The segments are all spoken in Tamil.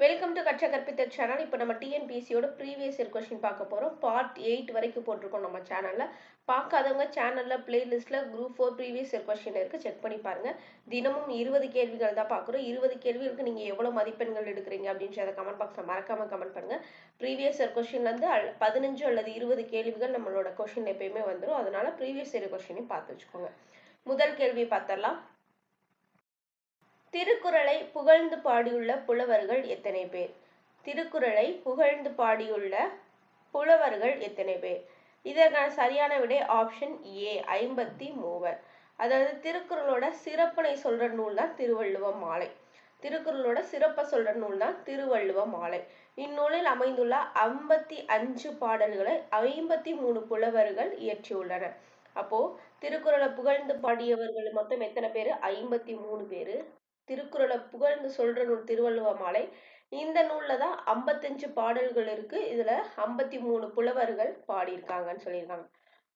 வெல்கம் டு கற்ற கற்பித்தல் சேனல். இப்போ நம்ம டிஎன்பிஎஸ்சியோட ப்ரீவியஸ் இயர் கொஸ்டின் பார்க்க போகிறோம். பார்ட் 8 வரைக்கும் போட்டிருக்கோம் நம்ம சேனலில். பார்க்காதவங்க சேனலில் பிளேலிஸ்ட்டில் குரூப் 4 ப்ரீவியஸ் இயர் கொஸ்டின் இருக்குது, செக் பண்ணி பாருங்கள். தினமும் 20 கேள்விகள் தான் பார்க்குறோம். 20 கேள்விகளுக்கு நீங்கள் எவ்வளோ மதிப்பெண்கள் எடுக்கிறீங்க அப்படின்றத கமெண்ட் பாக்ஸில் மறக்காமல் கமெண்ட் பண்ணுங்கள். ப்ரீவியஸ் இயர் கொஸ்டின்லேருந்து 15 அல்லது 20 கேள்விகள் நம்மளோட கொஸ்டின் எப்பயுமே வந்துடும். அதனால ப்ரீவியஸ் இயர் கொஸ்டினையும் பார்த்து வச்சுக்கோங்க. முதல் கேள்வி பார்த்தரலாம். திருக்குறளை புகழ்ந்து பாடியுள்ள புலவர்கள் எத்தனை பேர்? திருக்குறளை புகழ்ந்து பாடியுள்ள புலவர்கள் எத்தனை பேர்? இதற்கான சரியான விடை ஆப்ஷன் ஏ, 53. அதாவது திருக்குறளோட சிறப்பினை சொல்ற நூல் தான் திருவள்ளுவ மாலை. திருக்குறளோட சிறப்பை சொல்ற நூல் தான் திருவள்ளுவ மாலை. இந்நூலில் அமைந்துள்ள 55 பாடல்களை 53 புலவர்கள் இயற்றியுள்ளனர். அப்போ திருக்குறளை புகழ்ந்து பாடியவர்கள் மொத்தம் எத்தனை பேரு? 53 பேரு. திருக்குறளை புகழ்ந்து சொல்ற நூல் திருவள்ளுவ மாலை. இந்த நூல்ல தான் 55 பாடல்கள் இருக்கு. இதுல 53 புலவர்கள் பாடியிருக்காங்கன்னு சொல்லியிருக்காங்க.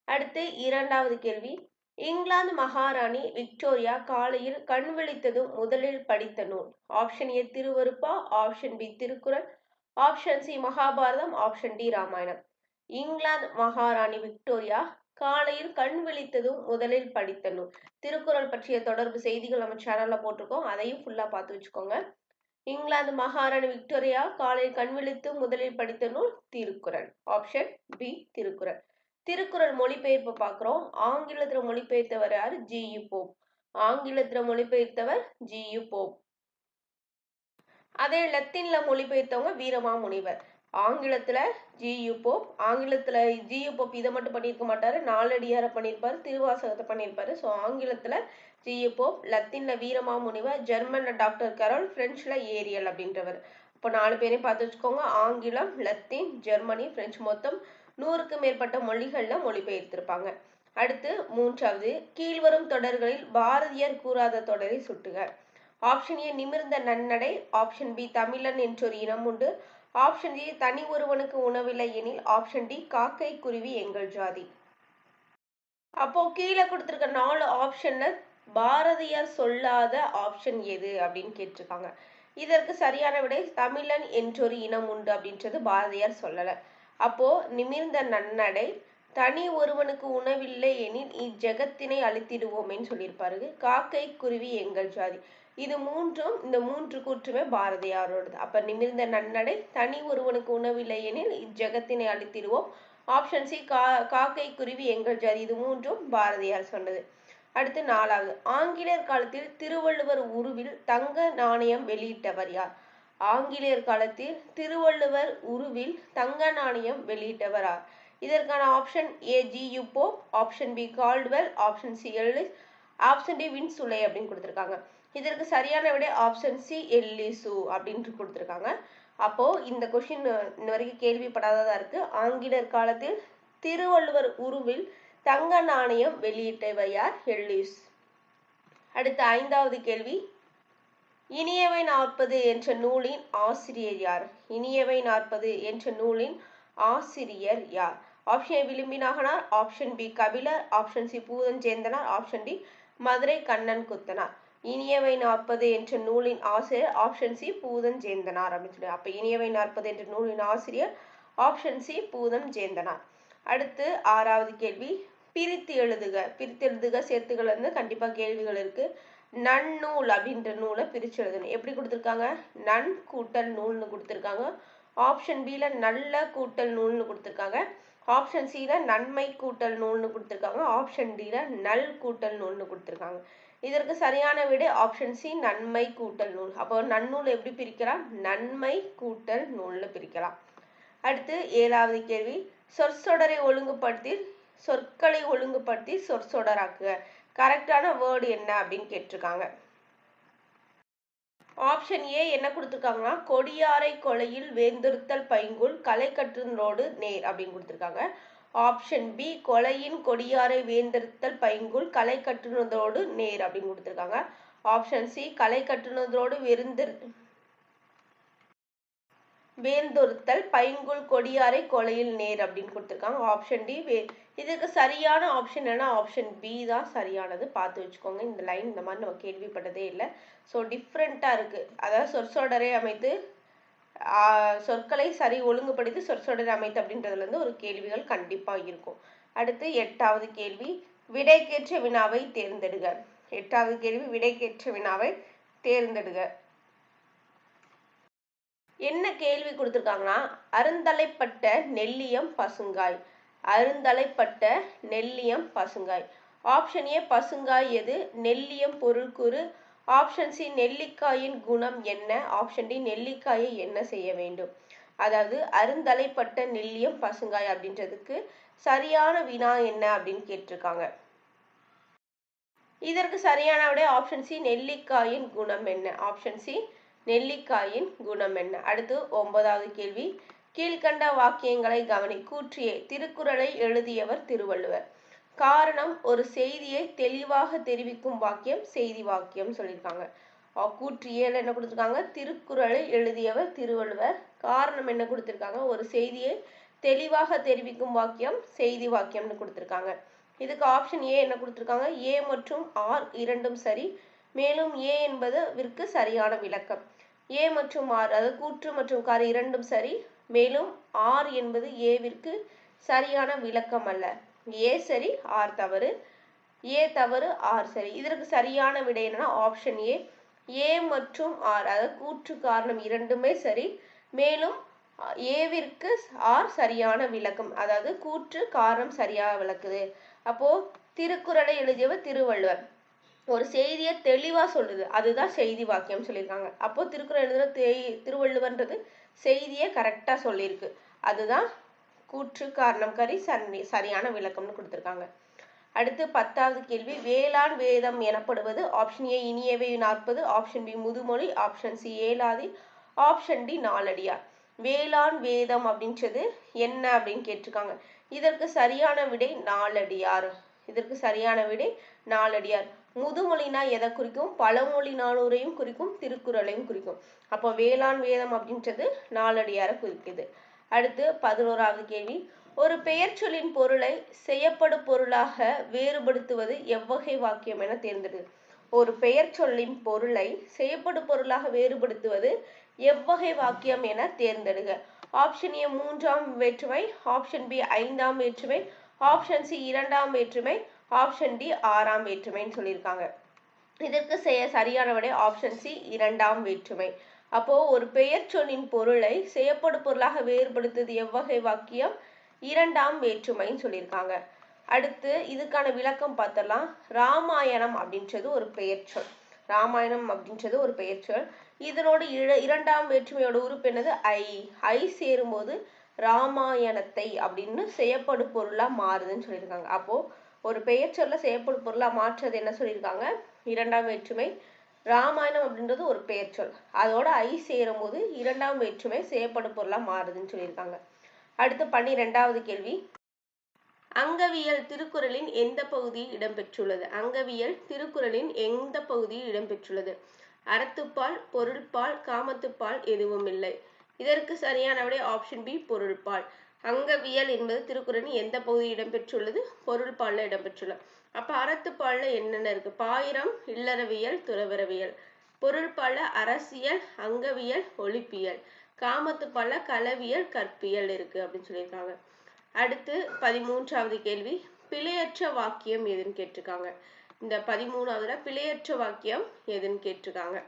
அடுத்து இரண்டாவது கேள்வி. இங்கிலாந்து மகாராணி விக்டோரியா காலையில் கண் விழித்ததும் முதலில் படித்த நூல். Option A Thiruvarutpa, option B Thirukkural, option C Mahabharatham, option D Ramayanam. இங்கிலாந்து மகாராணி விக்டோரியா காலையில் கண் விழித்ததும் முதலில் படித்த நூல். திருக்குறள் பற்றிய தொடர்பு செய்திகள் நம்ம சேனல்ல போட்டிருக்கோம், அதையும் ஃபுல்லா பார்த்து வச்சுக்கோங்க. இங்கிலாந்து மகாராணி விக்டோரியா காலையில் கண் விழித்து முதலில் படித்த நூல் திருக்குறள். Option B Thirukkural. திருக்குறள் மொழிபெயர்ப்பு பார்க்கிறோம். ஆங்கிலத்துல மொழிபெயர்த்தவர் யாரு? ஜி.யு. போப். ஆங்கிலத்துல மொழிபெயர்த்தவர் ஜி.யு. போப். அதே லத்தீன்ல மொழிபெயர்த்தவங்க வீரமாமுனிவர். ஆங்கிலத்துல ஜி.யு. போப். ஆங்கிலத்துல ஜி.யு. போப் இதை மட்டும் பண்ணியிருக்க மாட்டாரு, நாலடியாரை பண்ணியிருப்பாரு, திருவாசகத்தை பண்ணியிருப்பாரு. ஸோ ஆங்கிலத்துல ஜி.யு. போப், லத்தீன்ல வீரமாமுனிவர், ஜெர்மன்ல டாக்டர் கரோல், பிரெஞ்சுல ஏரியல் அப்படின்றவர். இப்போ 4 பேரையும் பார்த்து வச்சுக்கோங்க. ஆங்கிலம், லத்தீன், ஜெர்மனி, பிரெஞ்சு மொத்தம் 100க்கும் மேற்பட்ட மொழிகள்ல மொழிபெயர்த்திருப்பாங்க. அடுத்து மூன்றாவது, கீழ்வரும் தொடர்களில் பாரதியார் கூறாத தொடரை சுட்டுக. ஆப்ஷன் ஏ நிமிர்ந்த நன்னடை, ஆப்ஷன் பி தமிழன் என்றொரு இனம் உண்டு, ஆப்ஷன் டி தனி ஒருவனுக்கு உணவில்லை எனில், ஆப்ஷன் டி காக்கை குருவி எங்கள் ஜாதி. அப்போ கீழே கொடுத்திருக்க 4 ஆப்ஷன்ல பாரதியார் சொல்லாத ஆப்ஷன் எது அப்படின்னு கேட்டிருக்காங்க. இதற்கு சரியான விடை தமிழன் என்றொரு இனம் உண்டு அப்படின்றது பாரதியார் சொல்லல. அப்போ நிமிர்ந்த நன்னடை, தனி ஒருவனுக்கு உணவில்லை எனில் இஜகத்தினை அழித்திடுவோமேன்னு சொல்லியிருப்பாரு, காக்கை குருவி எங்கள் ஜாதி. இது மூன்றும், இந்த 3 கூற்றுமே பாரதியாரோடது. அப்ப நிமிர்ந்த நன்னடை, தனி ஒருவனுக்கு உணவில்லை எனில் இஜகத்தினை அழித்திடுவோம், ஆப்ஷன் சி காக்கை குருவி எங்கள் ஜாதி, இது மூன்றும் பாரதியார் சொன்னது. அடுத்து 4வது, ஆங்கிலேயர் காலத்தில் திருவள்ளுவர் உருவில் தங்க நாணயம் வெளியிட்டவர் யார்? ஆங்கிலேயர் காலத்தில் திருவள்ளுவர் உருவில் தங்க நாணயம் வெளியிட்டவர் யார்? இதற்கான option A G U. Pope, option B Caldwell, option C Ellis, option D வின்சுலை அப்படின்னு கொடுத்திருக்காங்க. இதற்கு சரியான விடை ஆப்ஷன் சி எல்லிசு அப்படின்னு கொடுத்திருக்காங்க. அப்போ இந்த கொஸ்டின் இன்ன வரைக்கும் கேள்விப்படாததா இருக்கு. ஆங்கிலேயர் காலத்தில் திருவள்ளுவர் உருவில் தங்க நாணயம் வெளியிட்டவர் யார்? எல்லிஸ். அடுத்த 5வது கேள்வி. இனியவை 40 என்ற நூலின் ஆசிரியர் யார்? இனியவை 40 என்ற நூலின் ஆசிரியர் யார்? Option A Vilambinaganar, option B Kapilar, option C Poothanchenthanar, option D Madurai Kannan Koothanar. Iniyavai 40 என்ற நூலின் ஆசிரியர் ஆப்ஷன் சி பூதஞ்சேந்தனார் அப்படின்னு சொல்லி. அப்ப இனியவை 40 என்ற நூலின் ஆசிரியர் ஆப்ஷன் சி பூதஞ்சேந்தனார். அடுத்து 6வது கேள்வி. பிரித்து எழுதுக. பிரித்து எழுதுக சேர்த்துகள் வந்து கண்டிப்பா கேள்விகள் இருக்கு. நன்னூல் அப்படின்ற நூலை பிரிச்சு எழுதணும். எப்படி கொடுத்திருக்காங்க? நன் கூட்டல் நூல்னு கொடுத்திருக்காங்க. ஆப்ஷன் பில நல்ல கூட்டல் நூல்னு கொடுத்திருக்காங்க. ஆப்ஷன் சில நன்மை கூட்டல் நூல்னு கொடுத்திருக்காங்க. ஆப்ஷன் டில நல் கூட்டல் நூல்னு கொடுத்திருக்காங்க. இதற்கு சரியான விடை ஆப்ஷன் சி நன்மை கூட்டல் நூல். அப்போ நன்னூல் எப்படி பிரிக்கலாம்? நன்மை கூட்டல் நூல்னு பிரிக்கலாம். அடுத்து 7வது கேள்வி. சொற்சொடரை ஒழுங்குபடுத்தி சொற்களை ஒழுங்குபடுத்தி சொற்சொடராக்குக. கரெக்டான வேர்டு என்ன அப்படின்னு கேட்டிருக்காங்க. ஆப்ஷன் ஏ என்ன கொடுத்திருக்காங்கன்னா, கொடியாரை கொலையில் வேந்துறுத்தல் பைங்குல் கலை கற்றுனரோடு நேர் அப்படின்னு கொடுத்திருக்காங்க. ஆப்ஷன் பி கொலையின் கொடியாரை வேந்தறுத்தல் பைங்குல் கலை கற்றுனதோடு நேர் அப்படின்னு கொடுத்திருக்காங்க. ஆப்ஷன் சி கலை கற்றுனதோடு வேந்தொருத்தல் பைங்குல் கொடியாரை கொலையில் நேர் அப்படின்னு கொடுத்திருக்காங்க. ஆப்ஷன் டி இதுக்கு சரியான ஆப்ஷன் என்ன? ஆப்ஷன் பி தான் சரியானது. பார்த்து வச்சுக்கோங்க. இந்த லைன் இந்த மாதிரி நம்ம கேள்விப்பட்டதே இல்லை. ஸோ டிஃப்ரெண்டா இருக்கு. அதாவது சொற்சொடரை அமைத்து சொற்களை சரி ஒழுங்குபடுத்தி சொற்றொடர் அமைத்து அப்படின்றதுல இருந்து ஒரு கேள்விகள் கண்டிப்பா இருக்கும். அடுத்து 8வது கேள்வி, விடைக்கேற்ற வினாவை தேர்ந்தெடுக. 8வது கேள்வி, விடைக்கேற்ற வினாவை தேர்ந்தெடுக. என்ன கேள்வி கொடுத்திருக்காங்கன்னா, அருந்தலைப்பட்ட நெல்லியம் பசுங்காய். அருந்தலைப்பட்ட நெல்லியம் பசுங்காய். ஆப்ஷன் ஏ பசுங்காய் எது? நெல்லியம் பொருள் கூறு. ஆப்ஷன் சி நெல்லிக்காயின் குணம் என்ன? ஆப்ஷன் டி நெல்லிக்காயை என்ன செய்ய வேண்டும்? அதாவது அருந்தலைப்பட்ட நெல்லியம் பசுங்காய் அப்படின்றதுக்கு சரியான வினா என்ன அப்படின்னு கேட்டிருக்காங்க. இதற்கு சரியான விடை ஆப்ஷன் சி நெல்லிக்காயின் குணம் என்ன? ஆப்ஷன் சி நெல்லிக்காயின் குணம் என்ன? அடுத்து 9வது கேள்வி, கீழ்கண்ட வாக்கியங்களை கவனி. கூற்றியே திருக்குறளை எழுதியவர் திருவள்ளுவர். காரணம், ஒரு செய்தியை தெளிவாக தெரிவிக்கும் வாக்கியம் செய்தி வாக்கியம் சொல்லியிருக்காங்க. கூற்றியேல என்ன கொடுத்துருக்காங்க? திருக்குறளை எழுதியவர் திருவள்ளுவர். காரணம் என்ன கொடுத்திருக்காங்க? ஒரு செய்தியை தெளிவாக தெரிவிக்கும் வாக்கியம் செய்தி வாக்கியம்னு கொடுத்திருக்காங்க. இதுக்கு ஆப்ஷன் ஏ என்ன கொடுத்திருக்காங்க? ஏ மற்றும் ஆர் இரண்டும் சரி. மேலும் ஏ என்பதற்கு சரியான விளக்கம். ஏ மற்றும் ஆர், அதாவது கூற்று மற்றும் கார் இரண்டும் சரி. மேலும் ஆர் என்பது ஏவிற்கு சரியான விளக்கம் அல்ல. ஏ சரி, ஆர் தவறு. ஏ தவறு, ஆர் சரி. இதற்கு சரியான விடை என்னன்னா ஆப்ஷன் ஏ. ஏ மற்றும் ஆர், அதாவது கூற்று காரணம் இரண்டுமே சரி. மேலும் ஏவிற்கு ஆர் சரியான விளக்கம், அதாவது கூற்று காரணம் சரியாக விளக்குது. அப்போ திருக்குறளை எழுதியவர் திருவள்ளுவர். ஒரு செய்தியை தெளிவா சொல்லுது, அதுதான் செய்தி வாக்கியம் சொல்லியிருக்காங்க. அப்போ திருக்குறள் எழுதுற திருவள்ளுவர்ன்றது செய்தியை கரெக்டா சொல்லியிருக்கு. அதுதான் கூற்று காரணம் கரி சரியான விளக்கம்னு கொடுத்திருக்காங்க. அடுத்து 10வது கேள்வி, வேளாண் வேதம் எனப்படுவது. Option A Iniyavai 40, option B Muthumozhi, option C Elathi, option D Naladiyar. வேளாண் வேதம் அப்படின்றது என்ன அப்படின்னு கேட்டிருக்காங்க. இதற்கு சரியான விடை நாலடியார். இதற்கு சரியான விடை நாலடியார். முதுமொழினா எதை குறிக்கும்? பழமொழி நானூறையும் குறிக்கும், திருக்குறளையும் குறிக்கும். அப்போ வேளாண் வேதம் அப்படின்றது நாலடியாரை குறிக்குது. அடுத்து 11வது கேள்வி, ஒரு பெயர் சொல்லின் பொருளை செய்யப்படு பொருளாக வேறுபடுத்துவது எவ்வகை வாக்கியம் என தேர்ந்தெடு. ஒரு பெயர் சொல்லின் பொருளை செய்யப்படு பொருளாக வேறுபடுத்துவது எவ்வகை வாக்கியம் என தேர்ந்தெடுக. ஆப்ஷன் ஏ 3ஆம் வேற்றுமை, ஆப்ஷன் பி 5ஆம் வேற்றுமை, ஆப்ஷன் சி 2ஆம் வேற்றுமை, ஆப்ஷன் டி 6ஆம் வேற்றுமைன்னு சொல்லியிருக்காங்க. இதற்கு சரியான விடை ஆப்ஷன் சி 2ஆம் வேற்றுமை. அப்போ ஒரு பெயர் சொல்லின் பொருளை செய்யப்படு பொருளாக வேறுபடுத்துவது எவ்வகை வாக்கியம்? 2ஆம் வேற்றுமைன்னு சொல்லியிருக்காங்க. அடுத்து இதுக்கான விளக்கம் பார்த்தலாம். ராமாயணம் அப்படின்றது ஒரு பெயர் சொல். ராமாயணம் அப்படின்றது ஒரு பெயர் சொல். இதனோடு 2ஆம் வேற்றுமையோட உறுப்பு என்னது? ஐ சேரும்போது ராமாயணத்தை அப்படின்னு செய்யப்படு பொருளா மாறுதுன்னு சொல்லியிருக்காங்க. அப்போ ஒரு பெயர் சொல்ல செய்யப்படு பொருளா மாற்றுறது என்ன சொல்லியிருக்காங்க? 2ஆம் வேற்றுமை. ராமாயணம் அப்படின்றது ஒரு பெயர் சொல், அதோட ஐ சேரும் போது 2ஆம் வேற்றுமை செய்யப்படு பொருளா மாறுதுன்னு சொல்லியிருக்காங்க. அடுத்து 12வது கேள்வி, அங்கவியல் திருக்குறளின் எந்த பகுதியில் இடம்பெற்றுள்ளது? அங்கவியல் திருக்குறளின் எந்த பகுதியில் இடம்பெற்றுள்ளது? அறத்துப்பால், பொருள்பால், காமத்துப்பால் எதுவும் இல்லை. இதற்கு சரியான விடை ஆப்ஷன் பி பொருள்பால். அங்கவியல் என்பது திருக்குறளின் எந்த பகுதியில் இடம்பெற்றுள்ளது? பொருள்பால்ல இடம்பெற்றுள்ளது. அப்ப அறத்துப்பால்ல என்னென்ன இருக்கு? பாயிரம், இல்லறவியல், துறவறவியல். பொருள்பால்ல அரசியல், அங்கவியல், ஒழிப்பியல். காமத்துப்பால்ல களவியல், கற்பியல் இருக்கு அப்படின்னு சொல்லியிருக்காங்க. அடுத்து 13வது கேள்வி, பிழையற்ற வாக்கியம் எதுன்னு கேட்டிருக்காங்க. இந்த 13வதுல பிழையற்ற வாக்கியம் எதுன்னு கேட்டிருக்காங்க.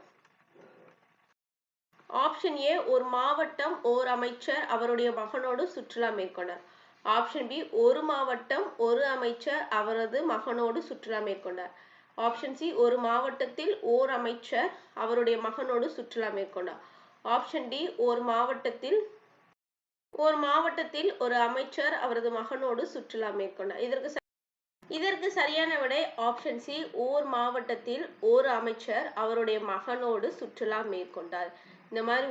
ஆப்ஷன் ஏ ஒரு மாவட்டம் ஓர் அமைச்சர் அவருடைய மகனோடு சுற்றுலா மேற்கொண்டார். ஆப்ஷன் பி ஒரு மாவட்டம் ஒரு அமைச்சர் அவரது மகனோடு சுற்றுலா மேற்கொண்டார். ஆப்ஷன் சி ஒரு மாவட்டத்தில் ஓர் அமைச்சர் அவருடைய மகனோடு சுற்றுலா மேற்கொண்டார். ஆப்ஷன் டி ஒரு மாவட்டத்தில் ஒரு அமைச்சர் அவரது மகனோடு சுற்றுலா மேற்கொண்டார். இதற்கு சரியான விடை ஆப்ஷன் சி ஓர் மாவட்டத்தில் ஒரு அமைச்சர் அவருடைய மகனோடு சுற்றுலா மேற்கொண்டார். இந்த மாதிரி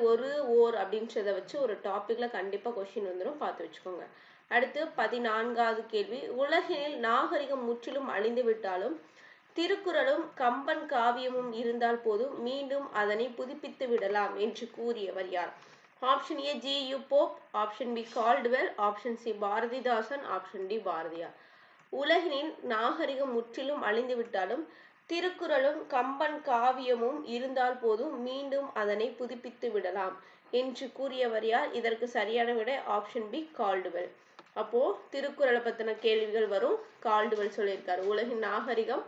ஓர் அப்படின்றத வச்சு ஒரு டாபிக்ல கண்டிப்பா கொஸ்டின் வந்துடும், பார்த்து வச்சுக்கோங்க. அடுத்து 14வது கேள்வி, உலகில் நாகரிகம் முற்றிலும் அழிந்து விட்டாலும் திருக்குறளும் கம்பன் காவியமும் இருந்தால் போதும், மீண்டும் அதனை புதுப்பித்து விடலாம் என்று கூறியவர் யார்? Option A G U. Pope, option B Caldwell, option C Bharathidasan, option D Bharathiyar. உலகினில் நாகரிகம் முற்றிலும் அழிந்து விட்டாலும் திருக்குறளும் கம்பன் காவியமும் இருந்தால் போதும் மீண்டும் அதனை புதுப்பித்து விடலாம் என்று கூறியவர் யார்? இதற்கு சரியான விடை ஆப்ஷன் பி கால்டுவெல். அப்போ திருக்குறளை பத்தின கேள்விகள் வரும். கால்டுவெல் சொல்லியிருக்காரு. உலகின் நாகரிகம்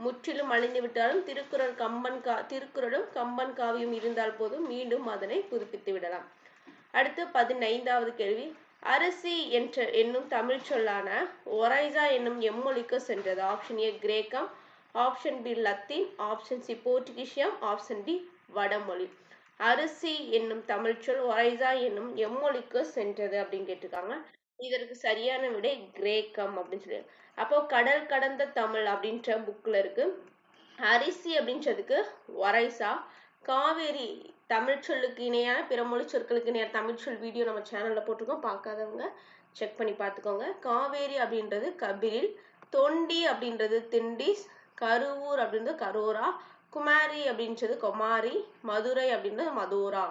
முற்றிலும் அழிந்து விட்டாலும் திருக்குறளும் கம்பன் காவியம் இருந்தால் போதும் மீண்டும் அதனை புதுப்பித்து விடலாம். அடுத்து 15வது கேள்வி. அரிசி என்னும் தமிழ் சொல்லான ஒரைசா என்னும் எம்மொழிக்கு சென்றது. ஆப்ஷன் ஏ கிரேக்கம், option B Latin, option C போர்ச்சுகீசியம், ஆப்ஷன் டி வடமொழி. அரிசி என்னும் தமிழ் சொல் ஒரைசா என்னும் எம்மொழிக்கு சென்றது அப்படின்னு கேட்டிருக்காங்க. இதற்கு சரியான விடை கிரேக்கம் அப்படின்னு சொல்லி. அப்போ கடல் கடந்த தமிழ் அப்படின்ற புக்ல இருக்கு. அரிசி அப்படின்றதுக்கு ஒரைசா, காவேரி தமிழ் சொல்லுக்கு இணையான பிற மொழி சொற்களுக்கு இணையான தமிழ் சொல் வீடியோ நம்ம சேனல்ல போட்டிருக்கோம். பார்க்காதவங்க செக் பண்ணி பார்த்துக்கோங்க. காவேரி அப்படின்றது கபிரில், தொண்டி அப்படின்றது திண்டிஸ், கருவூர் அப்படின்றது கரோரா, குமாரி அப்படின்றது கொமாரி, மதுரை அப்படின்றது மதோரா.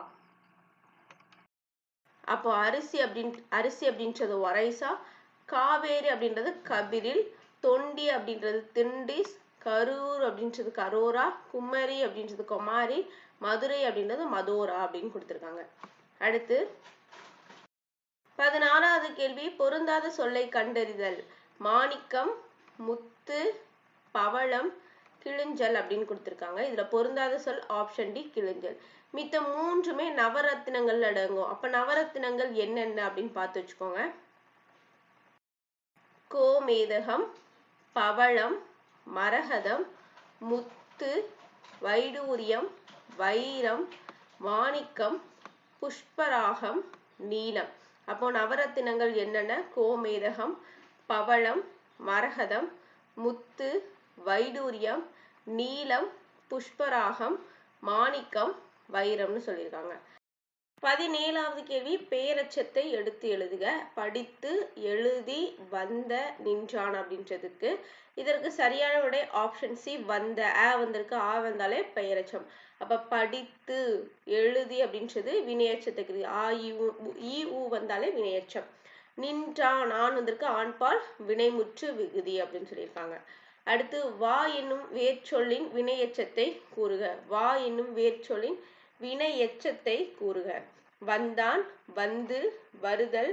அப்போ அரிசி அப்படின்றது ஒரைசா, காவேரி அப்படின்றது கபிரில், தொண்டி அப்படின்றது திண்டிஸ், கரூர் அப்படின்றது கரோரா, குமரி அப்படின்றது கொமாரி, மதுரை அப்படின்றது மதோரா அப்படின்னு கொடுத்துருக்காங்க. அடுத்து 16வது கேள்வி. பொருந்தாத சொல்லை கண்டறிதல். மாணிக்கம், முத்து, பவளம், கிளிஞ்சல் அப்படின்னு கொடுத்துருக்காங்க. இதுல பொருந்தாத சொல் ஆப்ஷன் டி கிளிஞ்சல். மித்த மூன்றுமே நவரத்தினங்கள் அடங்கும். அப்ப நவரத்தினங்கள் என்னென்ன அப்படின்னு பார்த்து வச்சுக்கோங்க. கோமேதகம், பவளம், மரகதம், முத்து, வைடூரியம், வைரம், மாணிக்கம், புஷ்பராகம், நீலம். அப்போ நவரத்தினங்கள் என்னென்ன? கோமேதகம், பவளம், மரகதம், முத்து, வைடூரியம், நீலம், புஷ்பராகம், மாணிக்கம், வைரம்னு சொல்லியிருக்காங்க. 17வது கேள்வி. பெயரச்சத்தை எடுத்து எழுதுக. படித்து, எழுதி, வந்த, நின்றான் அப்படின்றதுக்கு இதற்கு சரியான விடை ஆப்ஷன் சி வந்த. வந்திருக்கு, வந்தாலே பெயரச்சம். அப்ப படித்து, எழுதி அப்படின்றது வினையச்சத்துக்கு. வந்தாலே வினையச்சம். நின்றான், வந்திருக்கு, ஆண்பால் வினைமுற்று விகுதி அப்படின்னு சொல்லியிருக்காங்க. அடுத்து வா என்னும் வேர்ச்சொல்லின் வினையச்சத்தை கூறுக. வா என்னும் வேர்ச்சொல்லின் வினை எச்சத்தை கூறுக. வந்தான், வந்து, வருதல்,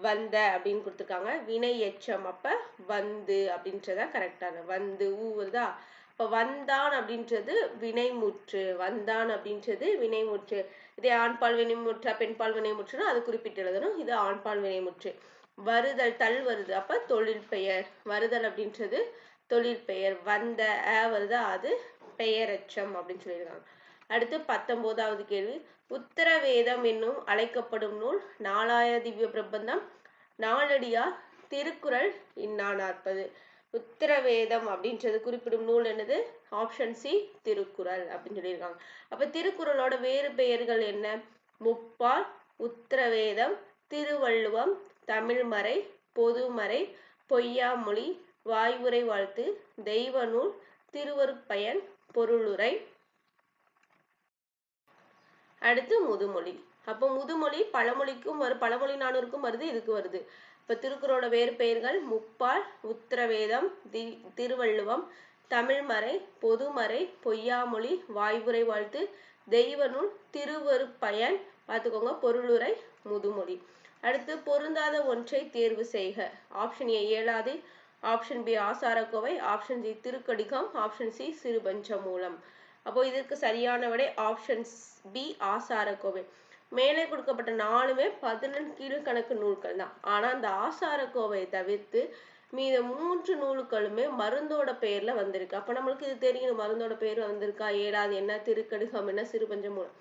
வந்த அப்படின்னு கொடுத்துருக்காங்க. வினை எச்சம். அப்ப வந்து அப்படின்றதா கரெக்டான. வந்து வருதா. இப்ப வந்தான் அப்படின்றது வினைமுற்று. வந்தான் அப்படின்றது வினைமுற்று. இதே ஆண்பால் வினைமுற்றா பெண்பால் வினைமுற்றுனா அது குறிப்பிட்டு எழுதணும். இது ஆண்பால் வினைமுற்று. வருதல் தல் வருது. அப்ப தொழில் பெயர். வருதல் அப்படின்றது தொழில் பெயர். வந்த வருதா அது பெயரச்சம் அப்படின்னு சொல்லியிருக்காங்க. அடுத்து 19வது கேள்வி. உத்தரவேதம் என்னும் அழைக்கப்படும் நூல் நாலாயிர திவ்ய பிரபந்தம், நாலடியார், திருக்குறள், இன்னா 40. உத்தரவேதம் அப்படின்றது குறிப்பிடும் நூல் என்னது? ஆப்ஷன் சி திருக்குறள் அப்படின்னு சொல்லியிருக்காங்க. அப்ப திருக்குறளோட வேறு பெயர்கள் என்ன? முப்பால், உத்தரவேதம், திருவள்ளுவம், தமிழ்மறை, பொதுமறை, பொய்யாமொழி, வாய்வுரை வாழ்த்து, தெய்வ நூல், திருவருட்பயன், பொருளுரை. அடுத்து முதுமொழி. அப்போ முதுமொழி பழமொழிக்கும் பழமொழி 400க்கும் வருது, இதுக்கு வருது. இப்ப திருக்குறளோட வேறு பெயர்கள் முப்பால், உத்தரவேதம், திருவள்ளுவம், தமிழ்மறை, பொதுமறை, பொய்யாமொழி, வாய்வுரை வாழ்த்து, தெய்வ நூல், திருவருட்பயன், பார்த்துக்கோங்க, பொருளுரை, முதுமொழி. அடுத்து பொருந்தாத ஒன்றை தேர்வு செய்க. ஆப்ஷன் ஏ இயலாது, option B Acharakkovai, option C Thirikadugam, option C Sirupanchamoolam. அப்போ இதற்கு சரியான விடை ஆப்ஷன் பி ஆசாரக்கோவை. மேலே கொடுக்கப்பட்ட 4மே 11 கீழ்கணக்கு நூல்கள் தான். ஆனா அந்த ஆசாரக்கோவையை தவிர்த்து மீத 3 நூல்களுமே மருந்தோட பெயர்ல வந்திருக்கு. அப்ப நம்மளுக்கு இது தெரியும், மருந்தோட பெயர் வந்திருக்கா. ஏழாவது என்ன, திருக்கடிகம் என்ன, சிறுபஞ்சமூலம்.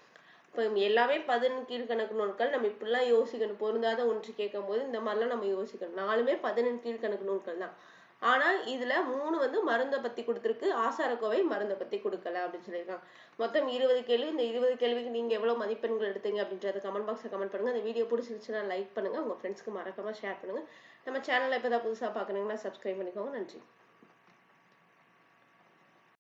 இப்ப எல்லாமே 11 கீழ்கணக்கு நூல்கள். நம்ம இப்படிலாம் யோசிக்கணும். பொருந்தாத ஒன்று கேட்கும் போது இந்த மாதிரிலாம் நம்ம யோசிக்கணும். 4மே 11 கீழ்கணக்கு நூல்கள் தான். ஆனா இதுல 3 மருந்தை பத்தி கொடுத்திருக்கு, ஆசாரக்கோவை மருந்தை பத்தி கொடுக்கல அப்படின்னு சொல்லியிருக்காங்க. மொத்தம் 20 கேள்வி. இந்த 20 கேள்விக்கு நீங்க எவ்வளவு மதிப்பெண்கள் எடுத்தீங்க அப்படின்றத கமெண்ட் பாக்ஸ்ல கமெண்ட் பண்ணுங்க. இந்த வீடியோ பிடிச்சிருந்துச்சுன்னா லைக் பண்ணுங்க, உங்க ஃப்ரெண்ட்ஸ்க்கு மறக்காம ஷேர் பண்ணுங்க. நம்ம சேனலை இப்பதான் புதுசா பாக்குறீங்கன்னா சப்ஸ்கிரைப் பண்ணிக்கோங்க. நன்றி.